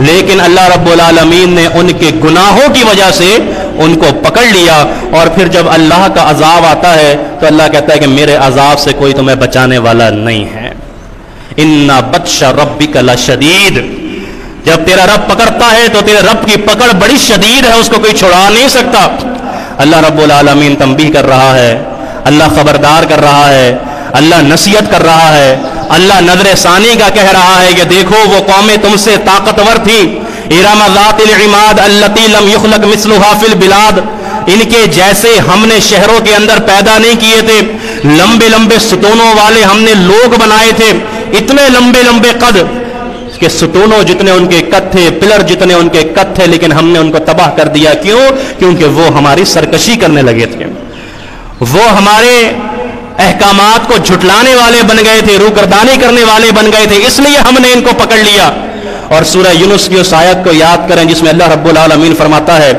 لیکن اللہ رب العالمین نے ان کے گناہوں کی وجہ سے ان کو پکڑ لیا، اور پھر جب اللہ کا عذاب آتا ہے تو اللہ کہتا ہے کہ میرے عذاب سے کوئی تمہیں بچانے والا نہیں ہے۔ ان بطش ربک لشدید، جب تیرا رب پکڑتا ہے تو تیرے رب کی پکڑ بڑی شدید ہے، اس کو کوئی چھڑا نہیں سکتا۔ اللہ رب العالمین تنبیہ کر رہا ہے، اللہ خبردار کر رہا ہے، اللہ نصیحت کر رہا ہے، اللہ نظر ثانی کا کہہ رہا ہے کہ دیکھو وہ قومیں تم سے طاقتور تھی، ارم ذات العماد التی لم یخلق مثلها فی البلاد، ان کے جیسے ہم نے شہروں کے اندر پیدا نہیں کیے تھے، لمبے لمبے ستونوں والے ہم نے لوگ بنائے تھے، اتنے لمبے لمبے قد کہ ستونوں جتنے ان کے قد تھے، پلر جتنے ان کے قد تھے، لیکن ہم نے ان کو تباہ کر دیا۔ کیوں؟ کیونکہ وہ ہماری سرکشی کرنے لگے تھے، وہ ہمارے احکامات کو جھٹلانے والے بن گئے تھے، روگردانی کرنے والے بن گئے تھے، اس لیے ہم نے ان کو پکڑ لیا۔ اور سورہ یونس کی اس آیت کو یاد کریں جس میں اللہ رب العالمین فرماتا ہے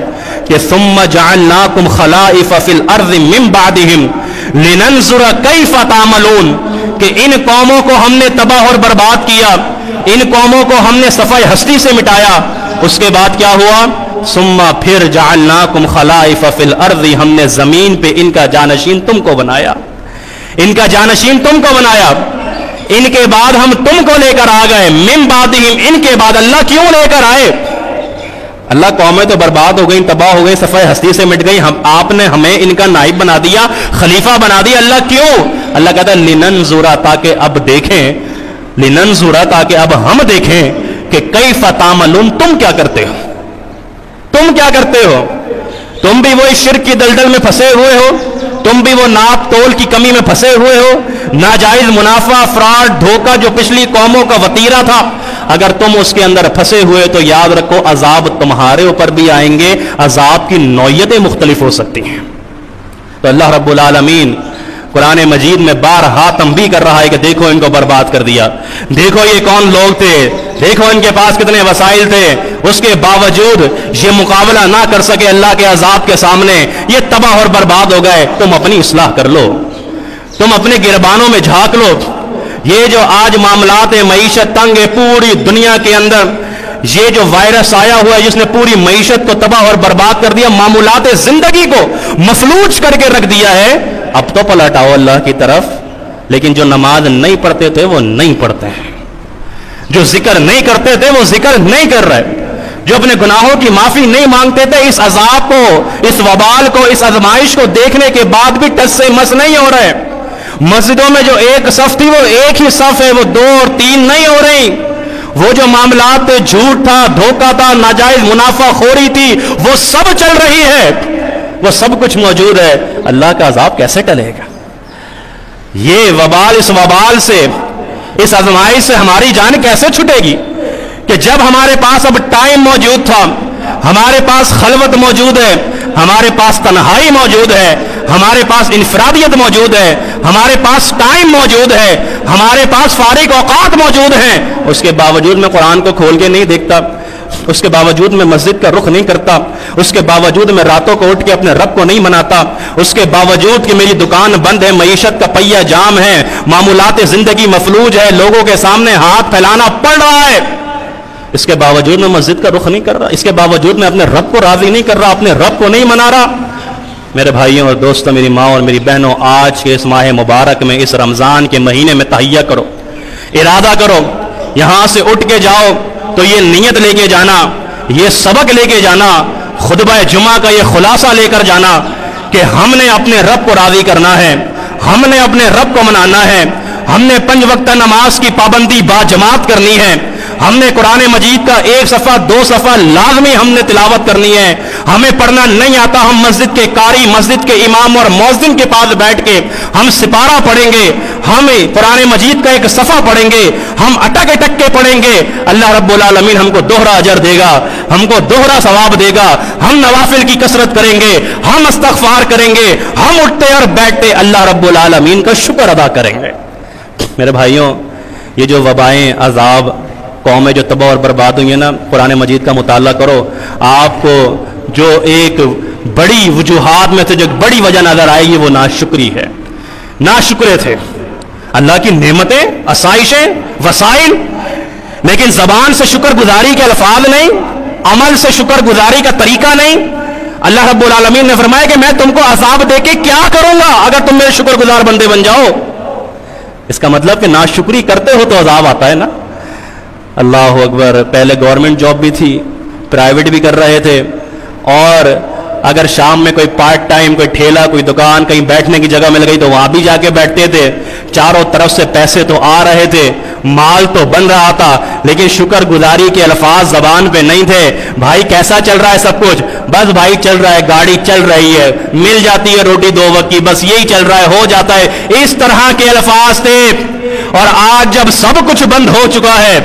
کہ ثم جعلناکم خلائف فی الارض من بعدہم لننظر کیف تعملون، کہ ان قوموں کو ہم نے تباہ اور برباد کیا، ان قوموں کو ہم نے صفحہ ہستی سے مٹایا۔ اس کے بعد کیا ہوا؟ ثم پھر جعلناکم خلائف فی الارض، ہم نے زمین پہ ان کا جانشین تم کو بنایا، ان کا جانشین تم کو بنایا، ان کے بعد ہم تم کو لے کر آ گئے، من بعدہم، ان کے بعد اللہ کیوں لے کر آئے؟ اللہ قومیں تو برباد ہو گئی، تباہ ہو گئی، صفحہ ہستی سے مٹ گئی، آپ نے ہمیں ان کا نائب بنا دیا، خلیفہ بنا دیا۔ اللہ کیوں؟ اللہ کہتا ہے لننظر، تاکہ اب دیکھیں، لننظر، تاکہ اب ہم دیکھیں کہ کیف تعملون، تم کیا کرتے ہو، تم کیا کرتے ہو، تم بھی وہی شرک کی دلدل میں پھنسے ہوئے ہو، تم بھی وہ ناپ تول کی کمی میں پھنسے ہوئے ہو، ناجائز منافع، فراڈ، دھوکہ جو پچھلی قوموں کا وتیرہ تھا، اگر تم اس کے اندر پھنسے ہوئے تو یاد رکھو عذاب تمہارے اوپر بھی آئیں گے، عذاب کی نوعیتیں مختلف ہو سکتی ہیں۔ تو اللہ رب العالمین قرآن مجید میں بارہا تنبیہ کر رہا ہے کہ دیکھو ان کو برباد کر دیا، دیکھو یہ کون لوگ تھے، دیکھو ان کے پاس کتنے وسائل تھے، اس کے باوجود یہ مقابلہ نہ کر سکے اللہ کے عذاب کے سامنے، یہ تباہ اور برباد ہو گئے۔ تم اپنی اصلاح کر لو، تم اپنے گربانوں میں جھانک لو۔ یہ جو آج معاملات معیشت تنگ ہے پوری دنیا کے اندر، یہ جو وائرس آیا ہوا ہے جس نے پوری معیشت کو تباہ اور برباد کر دیا، معمولات زندگی کو مفلوج کر کے رکھ دیا ہے، اب تو پلٹ آؤ اللہ کی طرف۔ لیکن جو نماز نہیں پڑھتے تھے وہ نہیں پڑھتے ہیں، جو ذکر نہیں کرتے تھے وہ ذکر نہیں کر رہے، جو اپنے گناہوں کی معافی نہیں مانگتے تھے، اس عذاب کو، اس وبال کو، اس آزمائش کو دیکھنے کے بعد بھی ٹس سے مس نہیں ہو رہے۔ مسجدوں میں جو ایک صف تھی وہ ایک ہی صف ہے، وہ 2 اور 3 نہیں ہو رہی۔ وہ جو معاملات تھے، جھوٹ تھا، دھوکہ تھا، ناجائز منافع خوری تھی، وہ سب چل رہی ہے، وہ سب کچھ موجود ہے۔ اللہ کا عذاب کیسے ٹلے گا؟ یہ وبال، اس وبال سے، اس آزمائش سے ہماری جان کیسے چھٹے گی؟ کہ جب ہمارے پاس اب ٹائم موجود تھا، ہمارے پاس خلوت موجود ہے، ہمارے پاس تنہائی موجود ہے، ہمارے پاس انفرادیت موجود ہے، ہمارے پاس ٹائم موجود ہے، ہمارے پاس فارغ اوقات موجود ہیں، اس کے باوجود میں قرآن کو کھول کے نہیں دیکھتا، اس کے باوجود میں مسجد کا رخ نہیں کرتا، اس کے باوجود میں راتوں کو اٹھ کے اپنے رب کو نہیں مناتا، اس کے باوجود کہ میری دکان بند ہے، معیشت کا پہیہ جام ہے، معمولات زندگی مفلوج ہے، لوگوں کے سامنے ہاتھ پھیلانا پڑ رہا ہے، اس کے باوجود میں مسجد کا رخ نہیں کر رہا، اس کے باوجود میں اپنے رب کو راضی نہیں کر رہا، اپنے رب کو نہیں منا رہا۔ میرے بھائیوں اور دوستوں، میری ماں اور میری بہنوں، آج کے اس ماہ مبارک میں، اس رمضان کے مہینے میں تہیہ کرو، ارادہ کرو، یہاں سے اٹھ کے جاؤ تو یہ نیت لے کے جانا، یہ سبق لے کے جانا، خطبہ جمعہ کا یہ خلاصہ لے کر جانا کہ ہم نے اپنے رب کو راضی کرنا ہے، ہم نے اپنے رب کو منانا ہے، ہم نے 5 وقتہ نماز کی پابندی با جماعت کرنی ہے، ہم نے قرآن مجید کا 1 صفحہ 2 صفحہ لازمی ہم نے تلاوت کرنی ہے، ہمیں پڑھنا نہیں آتا، ہم مسجد کے قاری، مسجد کے امام اور مؤذن کے پاس بیٹھ کے ہم سپارہ پڑھیں گے، ہم قرآن مجید کا 1 صفحہ پڑھیں گے، ہم اٹک اٹک کے پڑھیں گے، اللہ رب العالمین ہم کو دوہرا اجر دے گا، ہم کو دوہرا ثواب دے گا، ہم نوافل کی کثرت کریں گے، ہم استغفار کریں گے، ہم اٹھتے اور بیٹھتے اللہ رب العالمین کا شکر ادا کریں گے۔ میرے بھائیوں، یہ جو وبائیں، عذاب، قومیں جو تباہ اور برباد ہوئی ہیں نا، قرآن مجید کا مطالعہ کرو، آپ کو جو ایک بڑی وجوہات میں سے جو بڑی وجہ نظر آئے گی وہ ناشکری ہے، ناشکرے تھے۔ اللہ کی نعمتیں، آسائشیں، وسائل، لیکن زبان سے شکر گزاری کے الفاظ نہیں، عمل سے شکر گزاری کا طریقہ نہیں. اللہ رب العالمین نے فرمایا کہ میں تم کو عذاب دے کے کیا کروں گا اگر تم میرے شکر گزار بندے بن جاؤ. اس کا مطلب کہ ناشکری کرتے ہو تو عذاب آتا ہے نا. اللہ اکبر. پہلے گورنمنٹ جاب بھی تھی، پرائیویٹ بھی کر رہے تھے، اور اگر شام میں کوئی پارٹ ٹائم، کوئی ٹھیلا، کوئی دکان، کہیں بیٹھنے کی جگہ مل گئی تو وہاں بھی جا کے بیٹھتے تھے. چاروں طرف سے پیسے تو آ رہے تھے، مال تو بن رہا تھا، لیکن شکر گزاری کے الفاظ زبان پہ نہیں تھے. بھائی کیسا چل رہا ہے سب کچھ؟ بس بھائی چل رہا ہے، گاڑی چل رہی ہے، مل جاتی ہے روٹی 2 وقت کی، بس یہی چل رہا ہے، ہو جاتا ہے. اس طرح کے الفاظ تھے. اور آج جب سب کچھ بند ہو چکا ہے،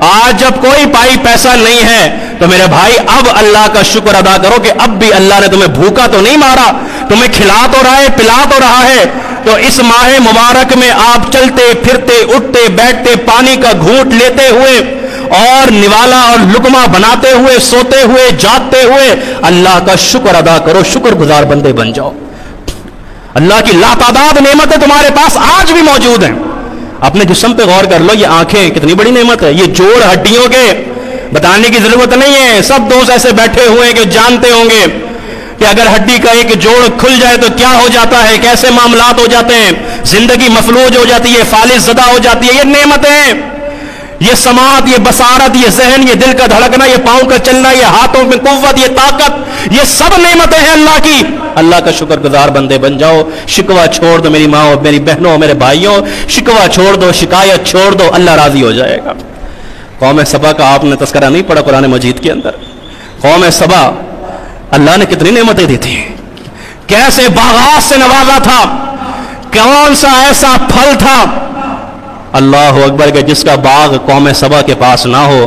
آج جب کوئی پائی پیسہ نہیں ہے، تو میرے بھائی اب اللہ کا شکر ادا کرو کہ اب بھی اللہ نے تمہیں بھوکا تو نہیں مارا، تمہیں کھلا تو رہا ہے، پلا تو رہا ہے. تو اس ماہ مبارک میں آپ چلتے پھرتے اٹھتے بیٹھتے پانی کا گھونٹ لیتے ہوئے اور نوالا اور لقمہ بناتے ہوئے سوتے ہوئے جاگتے ہوئے اللہ کا شکر ادا کرو، شکر گزار بندے بن جاؤ. اللہ کی لاتعداد نعمتیں تمہارے پاس آج بھی موجود ہیں. اپنے جسم پہ غور کر لو، یہ آنکھیں کتنی بڑی نعمت ہے. یہ جوڑ ہڈیوں کے بتانے کی ضرورت نہیں ہے. سب دوست ایسے بیٹھے ہوئے ہیں کہ جانتے ہوں گے کہ اگر ہڈی کا ایک جوڑ کھل جائے تو کیا ہو جاتا ہے، کیسے معاملات ہو جاتے ہیں، زندگی مفلوج ہو جاتی ہے، فالج زدہ ہو جاتی ہے. یہ نعمتیں، یہ سماعت، یہ بصارت، یہ ذہن، یہ دل کا دھڑکنا، یہ پاؤں کا چلنا، یہ ہاتھوں میں قوت، یہ طاقت، یہ سب نعمتیں ہیں اللہ کی. اللہ کا شکر گزار بندے بن جاؤ. شکوہ چھوڑ دو میری ماں، میری بہنوں، میرے بھائیوں، شکوہ چھوڑ دو، شکایت چھوڑ دو، اللہ راضی ہو جائے گا. قوم سبا کا آپ نے تذکرہ نہیں پڑھا قرآن مجید کے اندر؟ قوم سبا اللہ نے کتنی نعمتیں دی تھی، کیسے باغات سے نوازا تھا، کون سا ایسا پھل تھا اللہ اکبر کہ جس کا باغ قوم سبا کے پاس نہ ہو.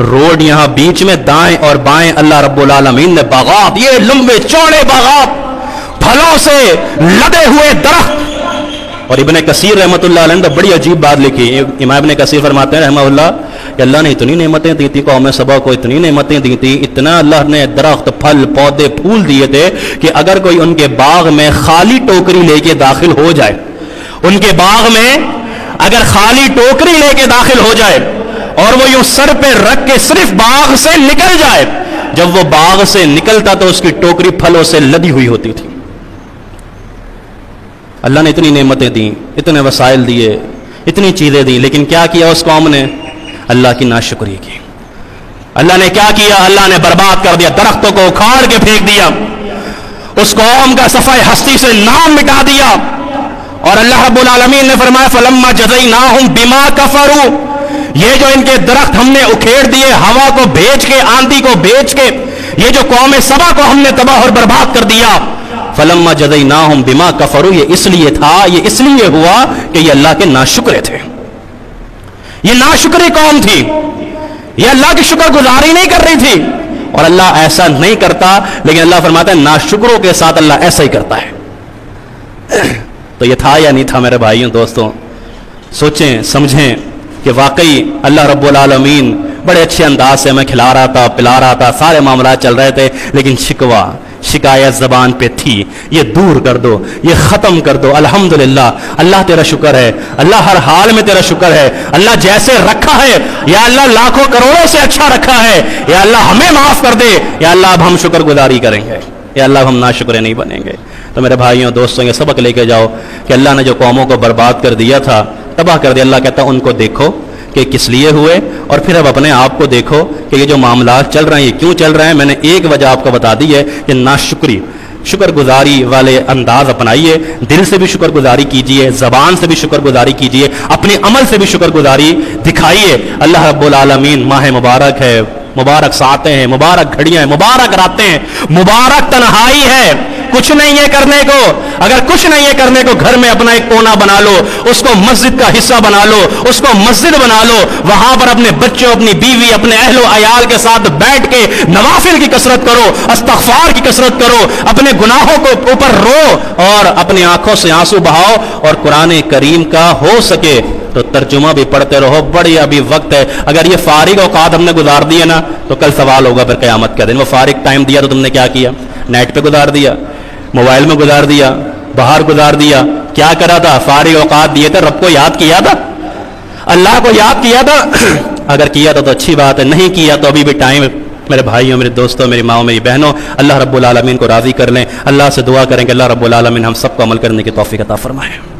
روڈ یہاں بیچ میں دائیں اور بائیں اللہ رب العالمین نے باغات، یہ لمبے چوڑے باغات، پھلوں سے لدے ہوئے درخت. اور ابن کثیر رحمۃ اللہ علیہ نے بڑی عجیب بات لکھی. امام ابن کثیر فرماتے ہیں رحمہ اللہ کہ اللہ نے اتنی نعمتیں دی تھی قوم سبا کو، اتنی نعمتیں دی تھی، اتنا اللہ نے درخت، پھل، پودے، پھول دیے تھے کہ اگر کوئی ان کے باغ میں خالی ٹوکری لے کے داخل ہو جائے، ان کے باغ میں اگر خالی ٹوکری لے کے داخل ہو جائے اور وہ یوں سر پہ رکھ کے صرف باغ سے نکل جائے، جب وہ باغ سے نکلتا تو اس کی ٹوکری پھلوں سے لدی ہوئی ہوتی تھی. اللہ نے اتنی نعمتیں دیں، اتنے وسائل دیے، اتنی چیزیں دیں، لیکن کیا کیا اس قوم نے؟ اللہ کی ناشکری کی. اللہ نے کیا کیا؟ اللہ نے برباد کر دیا، درختوں کو اکھاڑ کے پھینک دیا، اس قوم کا صفحہ ہستی سے نام مٹا دیا. اور اللہ رب العالمین نے فرمایا فلما جزیناہم بما کفروا، یہ جو ان کے درخت ہم نے اکھیڑ دیے، ہوا کو بھیج کے، آندھی کو بھیج کے، یہ جو قوم سبا کو ہم نے تباہ اور برباد کر دیا. فلما جزیناہم بما کفروا، یہ اس لیے تھا، یہ اس لیے ہوا کہ یہ اللہ کے ناشکرے تھے. یہ ناشکری قوم تھی، یہ اللہ کی شکر گزاری نہیں کر رہی تھی. اور اللہ ایسا نہیں کرتا، لیکن اللہ فرماتا ہے ناشکروں کے ساتھ اللہ ایسا ہی کرتا ہے. تو یہ تھا یا نہیں تھا میرے بھائیوں دوستوں؟ سوچیں سمجھیں کہ واقعی اللہ رب العالمین بڑے اچھے انداز سے ہمیں کھلا رہا تھا، پلا رہا تھا، سارے معاملات چل رہے تھے، لیکن شکوہ، شکایت زبان پہ تھی. یہ دور کر دو، یہ ختم کر دو. الحمدللہ، اللہ تیرا شکر ہے، اللہ ہر حال میں تیرا شکر ہے. اللہ جیسے رکھا ہے، یا اللہ لاکھوں کروڑوں سے اچھا رکھا ہے، یا اللہ ہمیں معاف کر دے، یا اللہ اب ہم شکر گزاری کریں گے، یا اللہ ہم ناشکرے نہیں بنیں گے. تو میرے بھائیوں دوستوں، یہ سبق لے کے جاؤ کہ اللہ نے جو قوموں کو برباد کر دیا تھا، تباہ کر دیا، اللہ کہتا ہے ان کو دیکھو کہ کس لیے ہوئے، اور پھر اب اپنے آپ کو دیکھو کہ یہ جو معاملات چل رہے ہیں یہ کیوں چل رہے ہیں. میں نے ایک وجہ آپ کو بتا دی ہے کہ ناشکری، شکر گزاری والے انداز اپنائیے. دل سے بھی شکر گزاری کیجئے، زبان سے بھی شکر گزاری کیجئے، اپنے عمل سے بھی شکر گزاری دکھائیے. اللہ رب العالمین ماہ مبارک ہے، مبارک ساعتیں ہیں، مبارک گھڑیاں ہیں، مبارک راتیں ہیں، مبارک تنہائی ہے. کچھ نہیں ہے کرنے کو، اگر کچھ نہیں ہے کرنے کو، گھر میں اپنا ایک کونا بنا لو، اس کو مسجد کا حصہ بنا لو، اس کو مسجد بنا لو، وہاں پر اپنے بچوں، اپنی بیوی، اپنے اہل و عیال کے ساتھ بیٹھ کے نوافل کی کثرت کرو، استغفار کی کثرت کرو، اپنے گناہوں کو اوپر رو اور اپنی آنکھوں سے آنسو بہاؤ، اور قرآن کریم کا ہو سکے تو ترجمہ بھی پڑھتے رہو. بڑی ابھی وقت ہے. اگر یہ فارغ اوقات ہم نے گزار دیے نا تو کل سوال ہوگا پھر قیامت کا دن. وہ فارغ ٹائم دیا تو تم نے کیا کیا؟ نیٹ پہ گزار دیا، موبائل میں گزار دیا، باہر گزار دیا، کیا کرا تھا؟ فارغ اوقات دیے تھے، رب کو یاد کیا تھا، اللہ کو یاد کیا تھا. اگر کیا تو اچھی بات ہے، نہیں کیا تو ابھی بھی ٹائم. میرے بھائیوں، میرے دوستوں، میری ماؤں، میری بہنوں، اللہ رب العالمین کو راضی کر لیں. اللہ سے دعا کریں کہ اللہ رب العالمین ہم سب کو عمل کرنے کی توفیق عطا فرمائے.